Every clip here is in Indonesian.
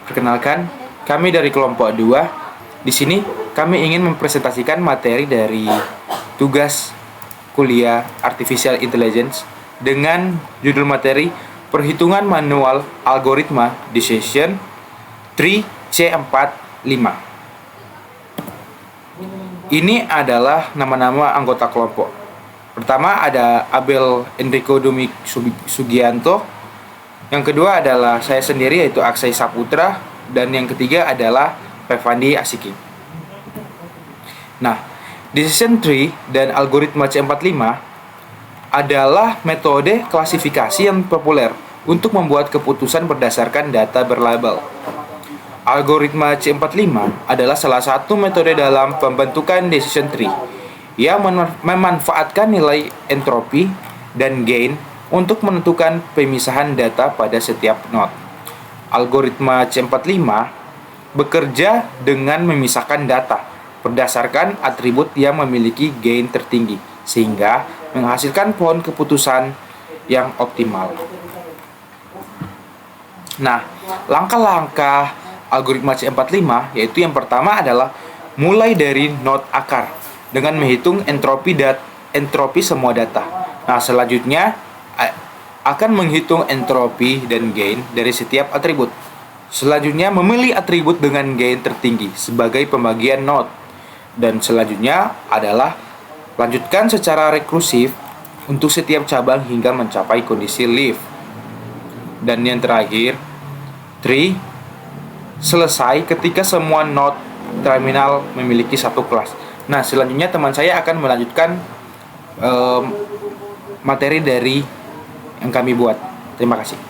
Perkenalkan, kami dari kelompok 2. Di sini kami ingin mempresentasikan materi dari tugas kuliah Artificial Intelligence dengan judul materi Perhitungan Manual Algoritma Decision Tree C45. Ini adalah nama-nama anggota kelompok. Pertama ada Abel Enrico Dumi Sugianto. Yang kedua adalah saya sendiri yaitu Aksai Saputra. Dan yang ketiga adalah Pevandi Asiki. Nah, Decision Tree dan algoritma C45 adalah metode klasifikasi yang populer untuk membuat keputusan berdasarkan data berlabel. Algoritma C45 adalah salah satu metode dalam pembentukan decision tree yang memanfaatkan nilai entropi dan gain untuk menentukan pemisahan data pada setiap node. Algoritma C45 bekerja dengan memisahkan data berdasarkan atribut yang memiliki gain tertinggi, sehingga menghasilkan pohon keputusan yang optimal. Nah, langkah-langkah algoritma C45 yaitu yang pertama adalah mulai dari node akar dengan menghitung entropi semua data. Nah, selanjutnya akan menghitung entropi dan gain dari setiap atribut. Selanjutnya memilih atribut dengan gain tertinggi sebagai pembagian node. Dan selanjutnya adalah lanjutkan secara rekursif untuk setiap cabang hingga mencapai kondisi leaf. Dan yang terakhir, tree selesai ketika semua node terminal memiliki satu kelas. Nah, selanjutnya teman saya akan melanjutkan materi dari yang kami buat. Terima kasih.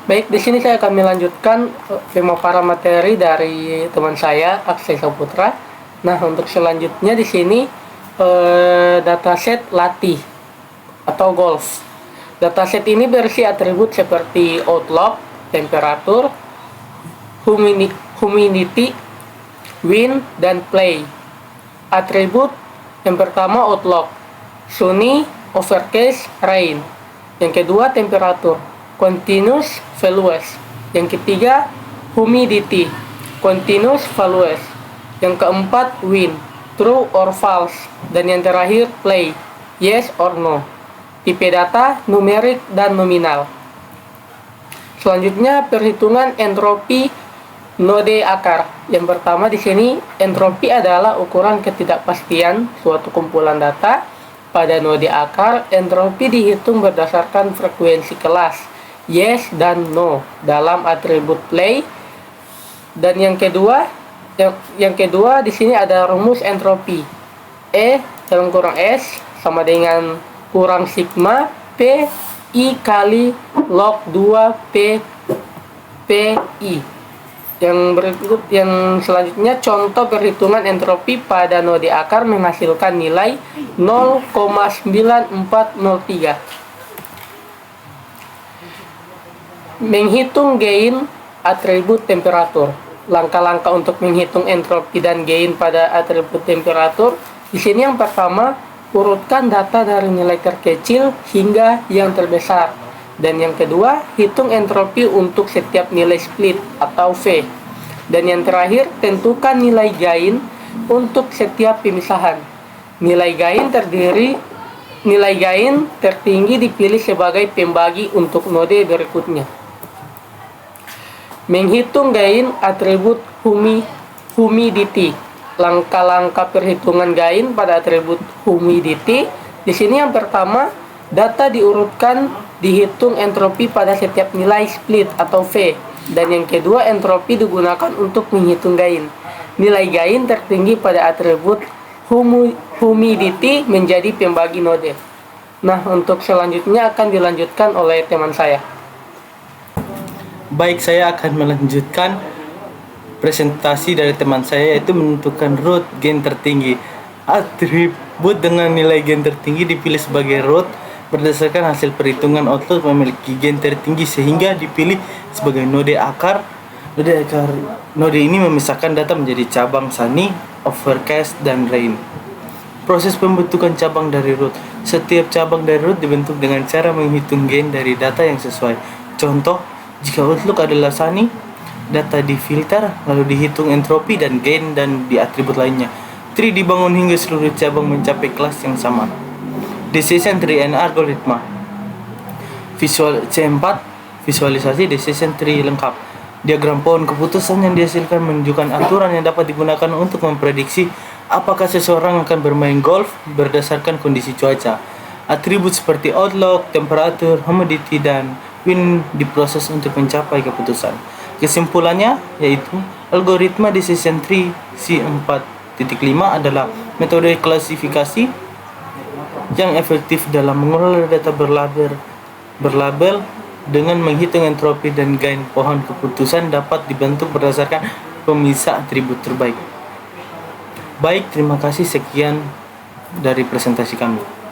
Baik, di sini saya akan melanjutkan pemaparan materi dari teman saya Aksai Saputra. Nah, untuk selanjutnya di sini dataset latih atau golf. Dataset ini berisi atribut seperti outlook, temperatur, humidity, wind, dan play. Atribut yang pertama outlook, sunny, overcast, rain. Yang kedua temperatur, continuous, valuous. Yang ketiga humidity, continuous, valuous. Yang keempat wind, true or false. Dan yang terakhir play, yes or no. Tipe data, numerik, dan nominal. Selanjutnya perhitungan entropi node akar. Yang pertama di sini entropi adalah ukuran ketidakpastian suatu kumpulan data. Pada node akar, entropi dihitung berdasarkan frekuensi kelas yes dan no dalam atribut play. Dan yang kedua di sini ada rumus entropi. E(S) sama dengan kurang sigma P I kali log 2 P I. Yang selanjutnya contoh perhitungan entropi pada node akar menghasilkan nilai 0,9403. Menghitung gain atribut temperatur. Langkah-langkah untuk menghitung entropi dan gain pada atribut temperatur. Di sini yang pertama, urutkan data dari nilai terkecil hingga yang terbesar. Dan yang kedua, hitung entropi untuk setiap nilai split atau V. Dan yang terakhir, tentukan nilai gain untuk setiap pemisahan. Nilai gain tertinggi dipilih sebagai pembagi untuk node berikutnya. Menghitung gain atribut humidity. Langkah-langkah perhitungan gain pada atribut humidity. Di sini yang pertama, data diurutkan, dihitung entropi pada setiap nilai split atau V. Dan yang kedua, entropi digunakan untuk menghitung gain. Nilai gain tertinggi pada atribut humidity menjadi pembagi node. Nah, untuk selanjutnya akan dilanjutkan oleh teman saya. Baik, saya akan melanjutkan presentasi dari teman saya, yaitu menentukan root gain tertinggi. Atribut dengan nilai gain tertinggi dipilih sebagai root berdasarkan hasil perhitungan output memiliki gain tertinggi sehingga dipilih sebagai node akar. Node ini memisahkan data menjadi cabang sunny, overcast, dan rain. Proses pembentukan cabang dari root. Setiap cabang dari root dibentuk dengan cara menghitung gain dari data yang sesuai. Contoh, jika Outlook adalah sunny, data difilter, lalu dihitung entropi dan gain dan di atribut lainnya. Tree dibangun hingga seluruh cabang mencapai kelas yang sama. Decision tree and algoritma. C4, visualisasi decision tree lengkap. Diagram pohon keputusan yang dihasilkan menunjukkan aturan yang dapat digunakan untuk memprediksi apakah seseorang akan bermain golf berdasarkan kondisi cuaca. Atribut seperti outlook, temperatur, humidity, dan wind diproses untuk mencapai keputusan. Kesimpulannya yaitu algoritma decision tree C4.5 adalah metode klasifikasi yang efektif dalam mengelola data berlabel dengan menghitung entropi dan gain. Pohon keputusan dapat dibentuk berdasarkan pemisah atribut terbaik. Baik, terima kasih, sekian dari presentasi kami.